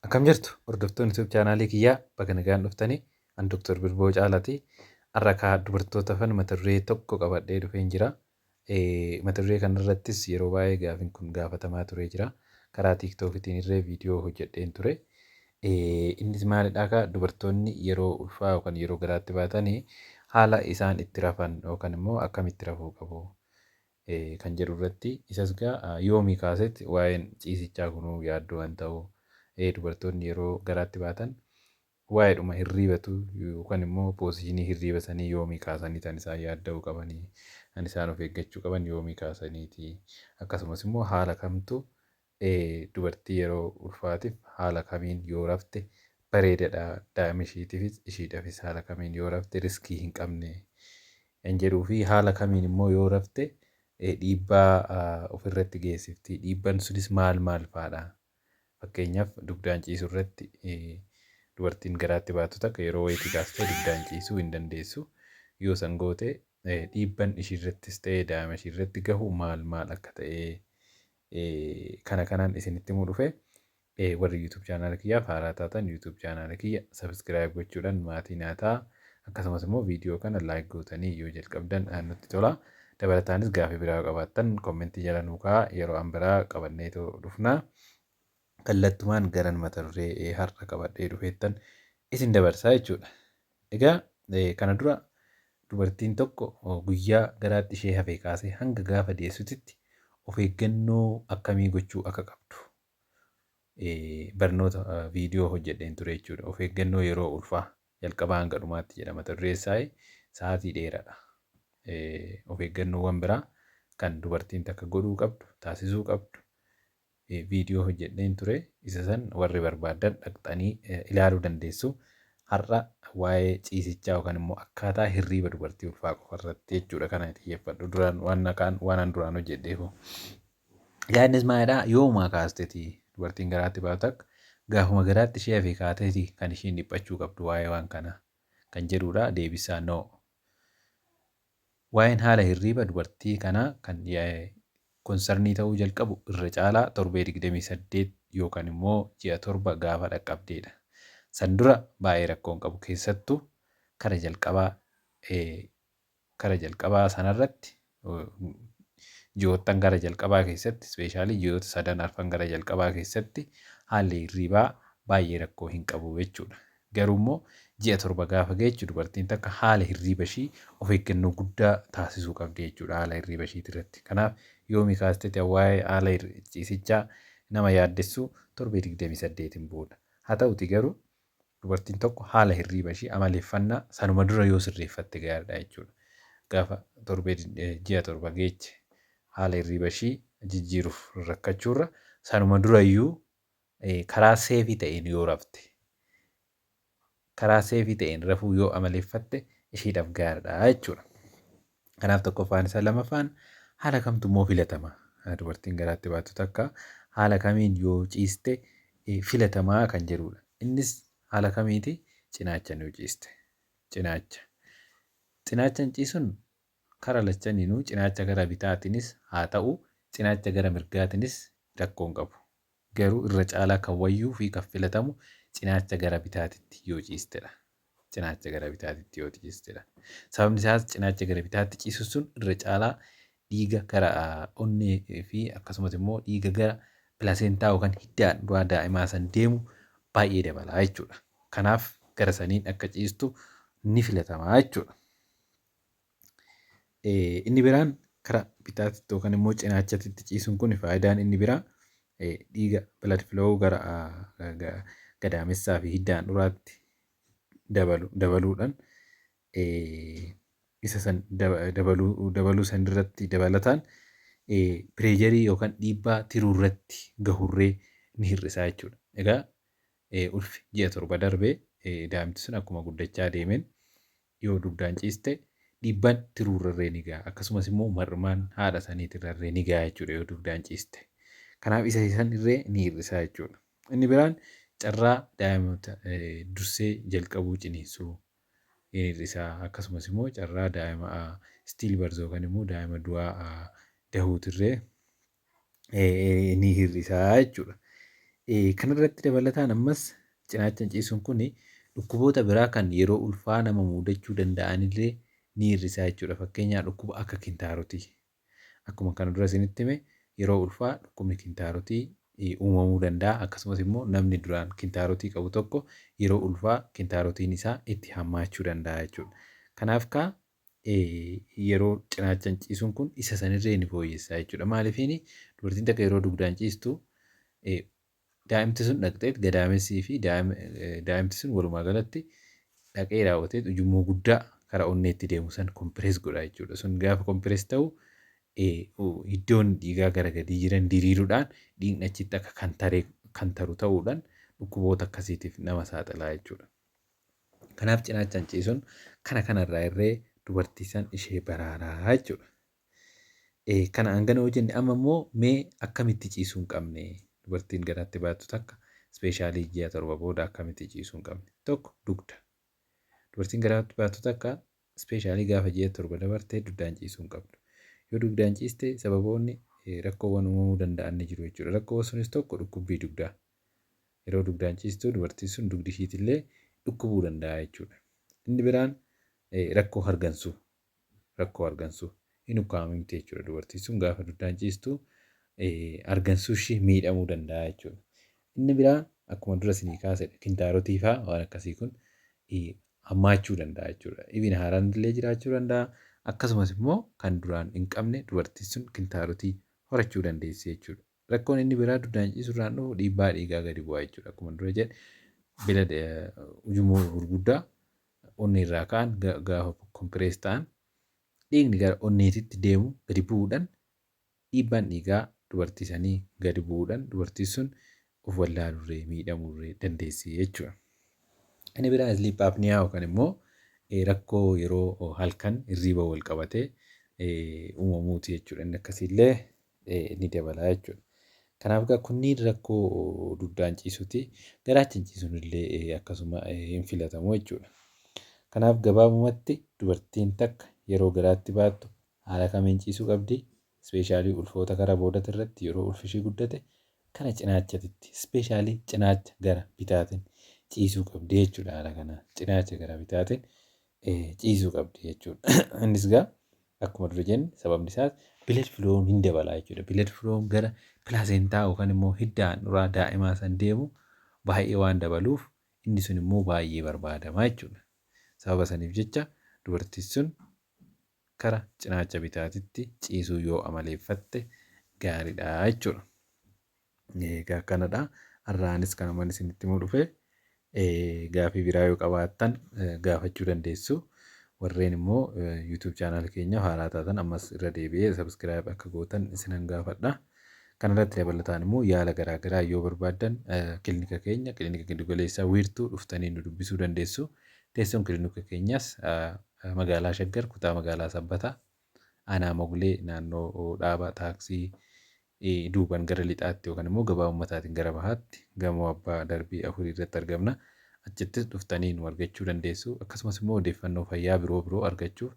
Akkam jirtu hordoftoonni YouTube chaanaalii kiyyaa bakka nagaan dhuftanii an Dr. Birboo Caalaati. Har'a dubartoota fan mata duree tokko qabadhee dhufeen jira. Mata duree kanarrattis yeroo baay'ee gaafiin kun gaafatamaa turee jira. Karaa TikTokitiin illee viidiyoo hojjedheen ture. Innis maalidhaa dubartoonni yeroo ulfaa yookaan yeroo garaatti baatanii haala isaan itti rafan yookaan immoo akkamitti rafuu qabu kan jedhu irratti isas yoomii kaasetti waa'een ciisichaa kunuu yaaddoo waan ta'u dubartoonni yeroo garaatti baatan waa'eedhuma hirriibatu yookaan immoo poozishinii hirriibasanii yoomii kaasanii tan isaan yaadda'uu qabanii kan isaan of eeggachuu qaban yoomii kaasaniiti. Akkasumas immoo haala kamtu dubartii yeroo ulfaatiif haala kamiin yoo rafte bareedadha daa'ima ishiitiifis ishiidhaafis haala kamiin yoo rafte riskii hin qabne kan jedhuu fi haala kamiin immoo yoo rafte dhiibbaa ofirratti geessifti. Dhiibbaan sunis maal fa'aadha? Fakkeenyaaf dugdaan ciisuu irratti dubartiin garaatti baatu takka yeroo wayitii kaastee dugdaan ciisuu hin dandeessu. Yoo san goote dhiibbaan ishiirrattis ta'ee daa'ima ishiirratti gahu maal akka ta'e kanaan isinitti himuu dhufe. Warri YouTube chaanaala kiyyaaf haaraa taatan YouTube chaanaala kiyya subscribe gochuudhaan maatii naataa akkasumas immoo viidiyoo kana like gootanii yoo jalqabdan nutti tola. Dabalataanis gaafii biraa qabaattan kommentii jala nuu kaa'aa yeroo an biraa qabannee dhufna. Kallattumaan garan mata duree har'a qabadhee dhufeettan isin dabarsaa jechuudha. Egaa kana dura dubartiin tokko guyyaa garaatti ishee hafee kaasee hanga gaafa deessutitti of eeggannoo akkamii gochuu akka qabdu barnoota viidiyoo hojjedheen ture jechuudha. Of eeggannoo yeroo ulfaa jalqabaa hanga dhumaatti jedha mata duree isaa sa'aatii dheeraadha. Of eeggannoowwan biraa kan dubartiin takka godhuu qabdu taasisuu qabdu viidiyoo hojjedheen ture isa san warri barbaadan dhaqxanii ilaaluu dandeessu. Har'a waa'ee ciisichaa yookaan immoo akkaataa hirriiba dubartii ulfaa qofa irratti jechuudha kana xiyyeeffadhu duraan waan duraan hojjedheefu. Innis maalidhaa yoomaa kaasteeti dubartiin garaatti baatu akka gaafuma garaatti ishee hafee kaateeti kan ishiin dhiphachuu qabdu waa'ee waan kana kan jedhudha. Deebisaa noo. Waa'een haala hirriiba dubartii kanaa kan konsarnii ta'uu jalqabu irra caalaa torbee 28 yookaan immoo ji'a 7 gaafa dhaqqabdeedha. San dura baay'ee rakkoon qabu keessattuu kara jalqabaa sanarratti ji'oottan gara jalqabaa keessatti ispeeshaalii ji'oota 3 arfan gara jalqabaa keessatti haalli hirriibaa baay'ee rakkoo hin qabu jechuudha. Garuu immoo ji'a 7 gaafa geechu dubartiin takka haala hirriiba ishii of eeggannoo guddaa taasisuu qabdi jechuudha haala hirriiba ishiitii irratti. Kanaaf yoomii kaasteeti waa'ee haala ciisichaa nama yaaddessu torbee 28 booda. Haa ta'uti garuu dubartiin tokko haala hirriiba ishii amaleeffannaa sanuma dura yoo sirreeffatte gaariidha jechuudha. Gaafa ji'a 7 geeche haala hirriiba ishii jijjiiruuf rakkachuurra sanuma durayyuu karaa seefii ta'een yoo rafte karaa seefii ta'een rafuu yoo amaleeffatte ishiidhaaf gaariidha jechuudha. Kanaaf tokkoffaan isa lamaffaan haala kamtu immoo filatamaa dubartiin garaatti baatu takka haala kamiin yoo ciiste filatamaa kan jedhudha. Innis haala kamiiti cinaachaan yoo ciiste cinaachaan ciisuun kara lachaniinuu cinaacha gara bitaatiinis haa ta'u cinaacha gara mirgaatiinis rakkoon qabu. Garuu irra caalaa kan wayyuu fi kan filatamu cinaacha gara bitaatitti yoo ciistedha. Cinaacha gara bitaatitti yoo ciistedha. Sababni isaas cinaacha gara bitaatti ciisuun sun irra caalaa dhiiga gara onnee fi akkasumas immoo dhiiga gara pilaasentaa yookaan hiddaan du'a daa'imaa san deemu baay'ee dabala jechuudha. Kanaaf gara saniin akka ciistu ni filatamaa jechuudha. Inni biraan karaa bitaatti yookaan immoo cinaachatti ciisuun kun faayidaan inni biraa dhiiga blood flow gara gadaamessaa fi hiddaan duraatti dabaluudhaan isa san dabaluu san irratti dabalataan pireejarii yookaan dhiibbaa tiruu irratti gahurree ni hir'isaa jechuudha. Egaa ulfi ji'a 7 darbee daa'imti sun akkuma guddachaa deemeen yoo dugdaan ciiste dhiibbaan tiruu irrarree ni gaha. Akkasumas immoo marmaan haadha saniitirrarree ni gaha jechuudha yoo dugdaan ciiste. Kanaaf isa san irree ni hir'isaa jechuudha. Inni biraan carraa daa'imota dursee jalqabuu ciniinsuu ni hir'isaa. Akkasumas immoo carraa daa'ima stiil barzoo yookaan immoo daa'ima du'aa dahuutirree ni hir'isaa jechuudha. Kanarratti dabalataan ammas cinaachaan ciisuun kun dhukkuboota biraa kan yeroo ulfaa nama mudachuu danda'anillee ni hir'isaa jechuudha. Fakkeenyaaf dhukkuba akka kintaarotii. Akkuma kana dura isinitti hime yeroo ulfaa dhukkubni kintaarotii uumamuu danda'a. Akkasumas immoo namni duraan kintaarotii qabu tokko yeroo ulfaa kintaarotiin isaa itti hammaachuu danda'a jechuudha. Kanaaf yeroo cinaachaan ciisuun kun isa sanirree ni fooyyessaa jechuudha. Maaliifiin dubartiin takka yeroo dugdaan ciistu daa'imti sun dhaqxee gadaamessii fi daa'imti sun walumaa galatti dhaqee raawwatee ujummoo guddaa karaa onneetti deemu san kompirees godha jechuudha. Sun gaafa kompirees ta'u iddoon dhiigaa gara gadii jiran diriiruudhaan dhiigni achitti akka kan taru ta'uudhaan dhukkuboota akkasiitiif nama saaxilaa jechuudha. Kanaaf cinaachaan ciisuun kanarraa irree dubartii san ishee baraaraa jechuudha. Kana hangana hojjenne amma immoo mee akkamitti ciisuu hin qabne dubartiin garaatti baattu takka ispeeshaalii ji'a 7 booda akkamitti ciisuu hin qabne tokko dugda. Dubartiin garaatti baattu takka ispeeshaalii gaafa ji'a 7 dabartee dugdaan ciisuu hin qabdu. Yoo dugdaan ciiste sababoonni rakkoowwan uumamuu danda'an ni jiru jechuudha. Rakkoowwan sunis tokko dhukkubbii dugdaa. Yeroo dugdaan ciistu dubartiin sun dugdi ishiitillee dhukkubuu danda'a jechuudha. Inni biraan rakkoo hargansuu. Hin ukkaamamte jechuudha. Dubartiin sun gaafa dugdaan ciistu hargansuu ishee miidhamuu danda'a jechuudha. Inni biraan akkuma dura isinii kaase kintaarotii fa'aa waan akkasii kun hammaachuu danda'a jechuudha. Dhibeen haaraan illee jiraachuu danda'a. Akkasumas immoo kan duraan hin qabne dubartiin sun kintaarotii horachuu dandeessi jechuudha. Rakkoon inni biraa dugdaan ciisuurraan dhufu dhiibbaa dhiigaa gadi bu'aa jechuudha. Akkuma dura jedhe ujummoo gurguddaa onnee irraa ka'an gaafa kompirees ta'an dhiigni gara onneetitti deemu gadi bu'uudhaan dhiibbaan dhiigaa dubartii sanii gadi bu'uudhaan dubartiin sun of wallaalurree miidhamurree dandeessi jechuudha. Inni biraa sleep apnea yookaan immoo rakkoo yeroo halkan hirriiba wal qabatee uumamuuti jechuudha. Inni akkasiillee ni dabala jechuudha. Kanaaf kunniin rakkoo dugdaan ciisuuti. Garaachaan ciisuun illee akkasuma hin filatamu jechuudha. Kanaaf gabaabumatti dubartiin takka yeroo garaatti baattu haala kamiin ciisuu qabdi? Ispeeshaalii ulfoota karaa boodatti irratti yeroo ulfishii guddate kana cinaachatitti ispeeshaalii cinaacha gara bitaatiin ciisuu qabdi jechuudha. Haala kanaan cinaacha gara bitaatiin ciisuu qabdi jechuudha. Innis akkuma dura jenne sababni isaas bileed filoon hin dabalaa jechuudha. Bileed filoon gara pilaasentaa yookaan immoo hidda handhuuraa daa'imaa san deemu baay'ee waan dabaluuf inni sun immoo baay'ee barbaadama jechuudha. Sababa saniif jecha dubartiin sun karaa cinaacha bitaatitti ciisuu yoo amaleeffatte gaariidha jechuudha. Egaa kanadha. Har'aanis kanumaan isinitti himuu dhufe gaafii biraa yoo qabaattan gaafachuu dandeessu. Warreen immoo YouTube chaanaal keenya haaraa taatan ammas irra deebi'ee subscribe akka gootan isinan gaafadha. Kanarratti dabalataan immoo yaala garaagaraa yoo barbaaddan kilinika keenya kilinika giddu galeessaa wiirtuu dhuftanii nu dubbisuu dandeessu. Teessoon kilinika keenyas magaalaa Shaggar kutaa magaalaa Sabbataa aanaa Mogulee naannoo dhaaba taaksii duubaan gara lixaatti yookaan immoo gabaa uummataatiin gara bahaatti gamoo abbaa darbii 4 irratti argamna. Achittis dhuftanii nu argachuu dandeessu. Akkasumas immoo odeeffannoo fayyaa biroo argachuuf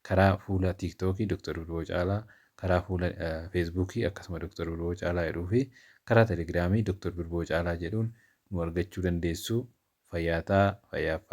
karaa fuula TikTokii Dr. Birboo Caalaa, karaa fuula Feesbuukii akkasuma Dr. Birboo Caalaa jedhuu fi karaa Telegiraamii Dr. Birboo Caalaa jedhuun nu argachuu dandeessu. Fayyaa fayyaaf